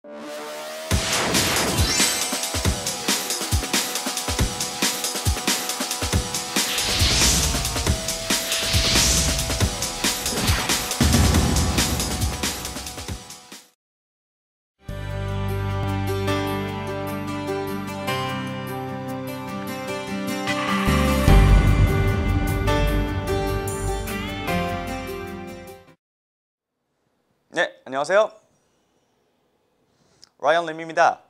네, 안녕하세요. 라이언 림입니다.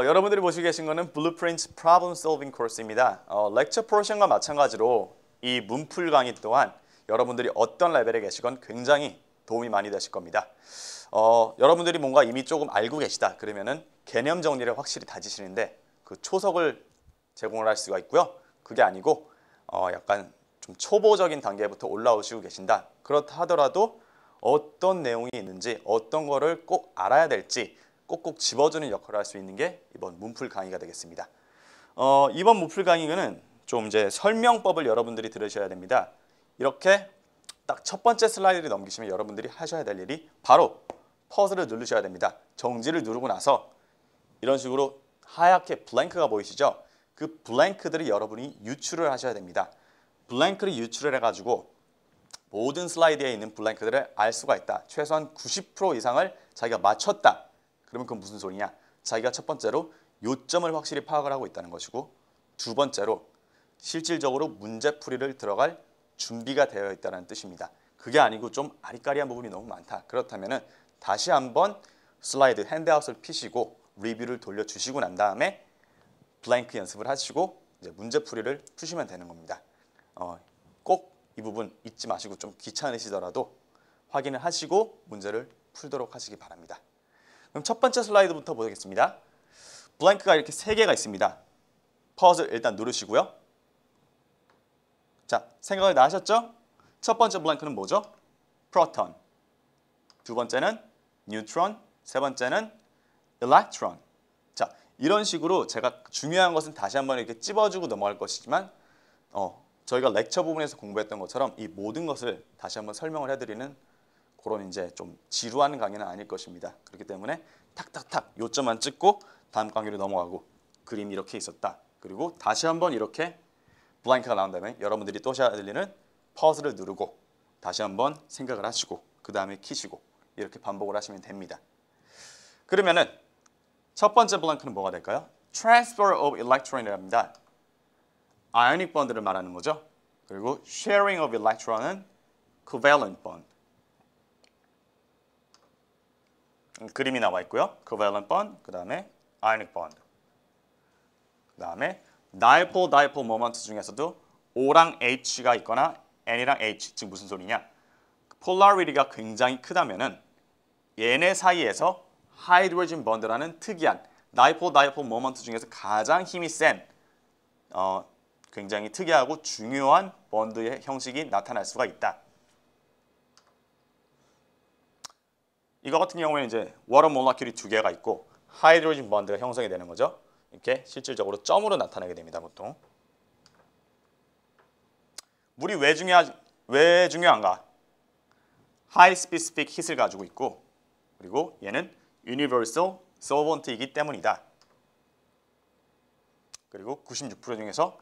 여러분들이 보시고 계신 거는 Blueprint Problem Solving 코र्스입니다. 렉처 포션과 마찬가지로 이 문풀 강의 또한 여러분들이 어떤 레벨에 계시건 굉장히 도움이 많이 되실 겁니다. 여러분들이 뭔가 이미 조금 알고 계시다 그러면은 개념 정리를 확실히 다지시는데 그 초석을 제공을 할 수가 있고요. 그게 아니고 약간 좀 초보적인 단계부터 올라오시고 계신다. 그렇다 하더라도 어떤 내용이 있는지 어떤 거를 꼭 알아야 될지 꼭꼭 집어주는 역할을 할 수 있는 게 이번 문풀 강의가 되겠습니다. 이번 문풀 강의는 좀 이제 설명법을 여러분들이 들으셔야 됩니다. 이렇게 딱 첫 번째 슬라이드를 넘기시면 여러분들이 하셔야 될 일이 바로 퍼즐을 누르셔야 됩니다. 정지를 누르고 나서 이런 식으로 하얗게 블랭크가 보이시죠? 그 블랭크들을 여러분이 유출을 하셔야 됩니다. 블랭크를 유출을 해가지고 모든 슬라이드에 있는 블랭크들을 알 수가 있다. 최소한 90% 이상을 자기가 맞췄다. 그러면 그건 무슨 소리냐? 자기가 첫 번째로 요점을 확실히 파악을 하고 있다는 것이고 두 번째로 실질적으로 문제풀이를 들어갈 준비가 되어 있다는 뜻입니다. 그게 아니고 좀 아리까리한 부분이 너무 많다. 그렇다면 다시 한번 슬라이드 핸드아웃을 피시고 리뷰를 돌려주시고 난 다음에 블랭크 연습을 하시고 이제 문제풀이를 푸시면 되는 겁니다. 꼭 이 부분 잊지 마시고 좀 귀찮으시더라도 확인을 하시고 문제를 풀도록 하시기 바랍니다. 그럼 첫 번째 슬라이드부터 보겠습니다. 블랭크가 이렇게 3개가 있습니다. 퍼즐 일단 누르시고요. 자, 생각을 다 하셨죠? 첫 번째 블랭크는 뭐죠? 프로톤. 두 번째는 뉴트론. 세 번째는 일렉트론. 자, 이런 식으로 제가 중요한 것은 다시 한번 이렇게 찝어주고 넘어갈 것이지만 저희가 렉처 부분에서 공부했던 것처럼 이 모든 것을 다시 한번 설명을 해드리는 그런 이제 좀 지루한 강의는 아닐 것입니다. 그렇기 때문에 탁탁탁 요점만 찍고 다음 강의로 넘어가고 그림이 이렇게 있었다. 그리고 다시 한번 이렇게 블랭크가 나온 다음에 여러분들이 또 하셔야 될 일은 퍼즐을 누르고 다시 한번 생각을 하시고 그 다음에 키시고 이렇게 반복을 하시면 됩니다. 그러면은 첫 번째 블랭크는 뭐가 될까요? Transfer of electron이라고 합니다. 아이오닉 본드를 말하는 거죠. 그리고 sharing of electron은 covalent bond. 그림이 나와 있고요. covalent bond, 그 다음에 ionic bond. 그 다음에 dipole moment 중에서도 O랑 H가 있거나 N이랑 H, 즉 무슨 소리냐? polarity가 굉장히 크다면은 얘네 사이에서 hydrogen bond라는 특이한 dipole moment 중에서 가장 힘이 센 굉장히 특이하고 중요한 번드의 형식이 나타날 수가 있다. 이거 같은 경우에는 이제 워터 몰라큘이 2개가 있고 하이드로진 번드가 형성이 되는 거죠. 이렇게 실질적으로 점으로 나타나게 됩니다. 보통. 물이 왜 중요한가? 하이 스페시픽 hit을 가지고 있고 그리고 얘는 유니버설 솔번트이기 때문이다. 그리고 96% 중에서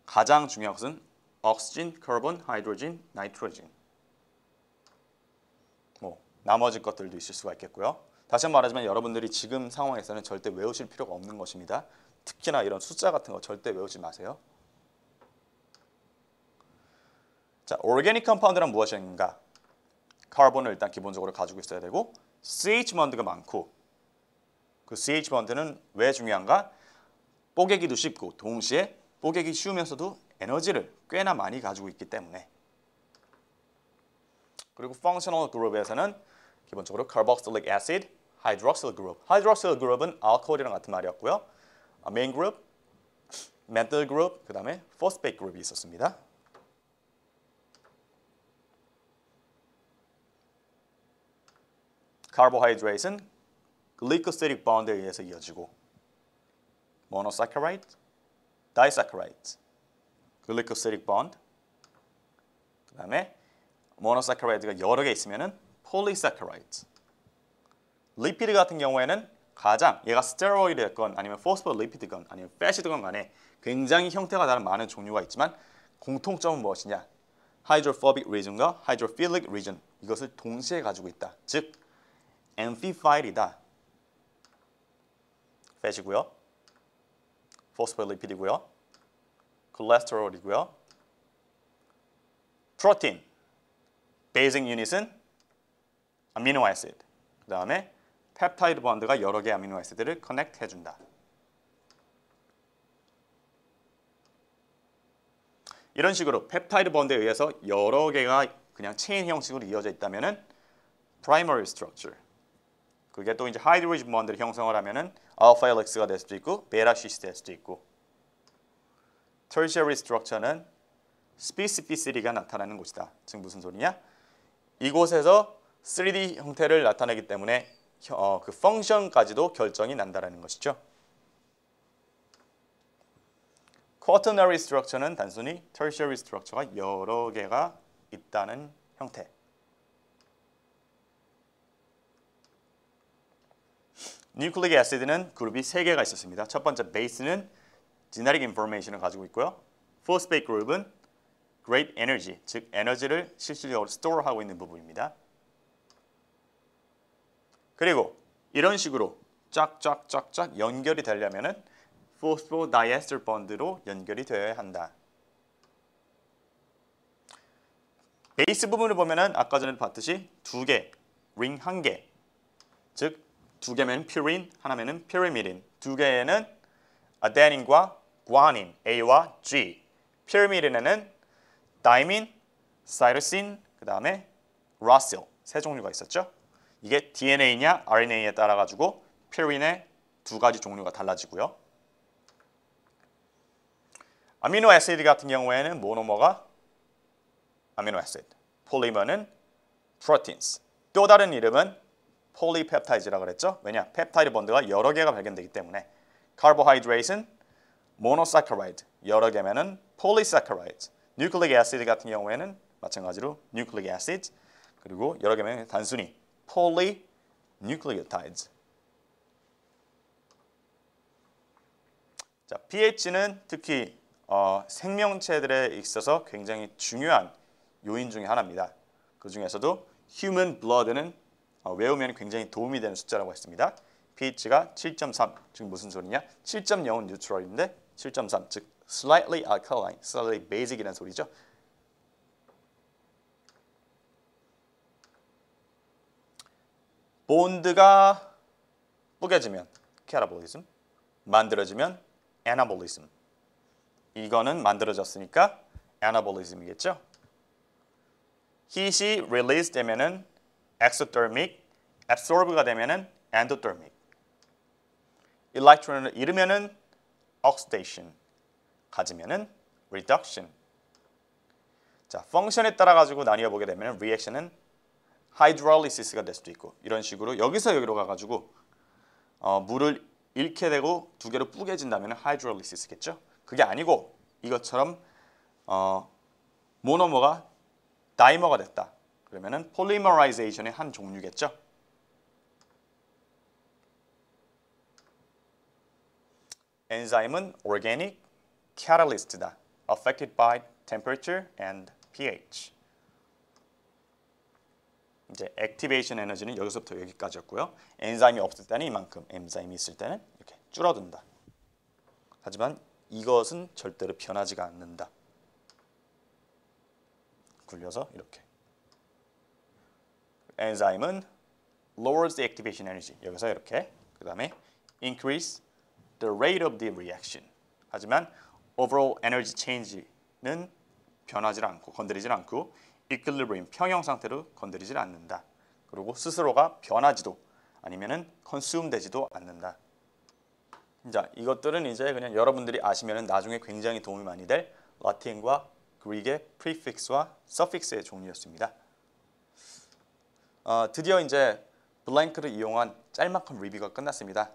가장 중요한 것은 옥시진, 카본, 하이드로진, 나이트로진. 나머지 것들도 있을 수가 있겠고요. 다시 한번 말하지만 여러분들이 지금 상황에서는 절대 외우실 필요가 없는 것입니다. 특히나 이런 숫자 같은 거 절대 외우지 마세요. 자, 오르게닉 컴파운드란 무엇인가? 카본을 일단 기본적으로 가지고 있어야 되고 CH 번드가 많고 그 CH 번드는 왜 중요한가? 뽀개기도 쉽고 동시에 뽀개기 쉬우면서도 에너지를 꽤나 많이 가지고 있기 때문에 그리고 펑셔널 그룹에서는 기본적으로 carboxylic acid, hydroxyl group. hydroxyl group은 알코올이랑 같은 말이었고요. main group, methyl group, 그 다음에 phosphate group이 있었습니다. carbohydrate은 glycosidic bond에 의해서 이어지고 monosaccharide, disaccharide, glycosidic bond, 그 다음에 monosaccharide가 여러 개 있으면은 polysaccharide. 리피드 같은 경우에는 가장 얘가 스테로이드였건 아니면 포스포리피드건 아니면 패시드건 간에 굉장히 형태가 다른 많은 종류가 있지만 공통점은 무엇이냐? hydrophobic region과 hydrophilic region 이것을 동시에 가지고 있다. 즉 amphiphil이다. fat이고요. 포스포리피드고요. 콜레스테롤이고요. 프로틴 베이직 유닛은 아미노 애시드. 그 다음에 펩타이드 본드가 여러 개의 아미노 애시드를 커넥트 해준다. 이런 식으로 펩타이드 본드에 의해서 여러 개가 그냥 체인 형식으로 이어져 있다면은 primary structure. 그게 또 이제 하이드로진 본드를 형성을 하면은 알파 헬릭스가 될 수도 있고 베타 시스 될 수도 있고. tertiary structure는 specificity가 나타나는 곳이다. 즉 무슨 소리냐? 이곳에서 3D 형태를 나타내기 때문에 그 펑션까지도 결정이 난다라는 것이죠. quaternary structure는 단순히 tertiary structure가 여러 개가 있다는 형태. nucleic acid는 그룹이 3개가 있었습니다. 첫 번째 base는 genetic information을 가지고 있고요. phosphate 그룹은 great energy, 즉 에너지를 실질적으로 store하고 있는 부분입니다. 그리고 이런 식으로 쫙쫙쫙쫙 연결이 되려면은 phosphodiester bond로 연결이 되어야 한다. 베이스 부분을 보면은 아까 전에 봤듯이 2개, 링 1개, 즉 2개면 퓨린, 하나면은 pyrimidine, 2개에는 아데닌과 구아닌, A와 G, pyrimidin에는 다이민, 사이토신, 그 다음에 라실 3종류가 있었죠. 이게 DNA냐 RNA에 따라 가지고 퓨린의 2가지 종류가 달라지고요. 아미노 애시드 같은 경우에는 모노머가 아미노 애시드, 폴리머는 프로틴스. 또 다른 이름은 폴리펩타이드라고 그랬죠. 왜냐? 펩타이드 본드가 여러 개가 발견되기 때문에. 카보하이드레이트는 모노사카라이드, 여러 개면은 폴리사카라이드. 뉴클릭 애시드 같은 경우에는 마찬가지로 뉴클릭 애시드, 그리고 여러 개면 단순히 폴리뉴클리오타이드. 자, pH는 특히 생명체들에 있어서 굉장히 중요한 요인 중에 하나입니다. 그 중에서도 human blood는 외우면 굉장히 도움이 되는 숫자라고 했습니다. pH가 7.3, 즉 무슨 소리냐? 7.0은 뉴트럴인데 7.3, 즉 slightly alkaline, slightly basic이라는 소리죠. 본드가 뿌개지면 캐타볼리즘, 만들어지면 애나볼리즘. 이거는 만들어졌으니까 애나볼리즘이겠죠. heat이 release 되면은 exothermic, absorb가 되면은 endothermic. 일렉트론을 잃으면은 oxidation, 가지면은 reduction. 자, 펑션에 따라 가지고 나뉘어 보게 되면 reaction은 hydrolysis가 될 수도 있고, 이런 식으로 여기서 여기로 가가지고 물을 잃게 되고 2개로 뿌개진다면 hydrolysis겠죠. 그게 아니고 이것처럼 모노머가 다이머가 됐다. 그러면은 polymerization의 한 종류겠죠. 엔자임은 organic catalyst다. affected by temperature and pH. 이제 액티베이션 에너지는 여기서부터 여기까지였고요. 엔자임이 없을 때는 이만큼, 엔자임이 있을 때는 이렇게 줄어든다. 하지만 이것은 절대로 변하지가 않는다. 굴려서 이렇게. 엔자임은 lowers the activation energy. 여기서 이렇게. 그 다음에 increase the rate of the reaction. 하지만 overall energy change는 변하지 않고 건드리지 않고 equilibrium, 평형 상태로 건드리지 않는다. 그리고 스스로가 변하지도 아니면은 consume 되지도 않는다. 자, 이것들은 이제 그냥 여러분들이 아시면은 나중에 굉장히 도움이 많이 될 라틴과 그릭의 prefix와 suffix의 종류였습니다. 드디어 이제 블랭크를 이용한 짤막한 리뷰가 끝났습니다.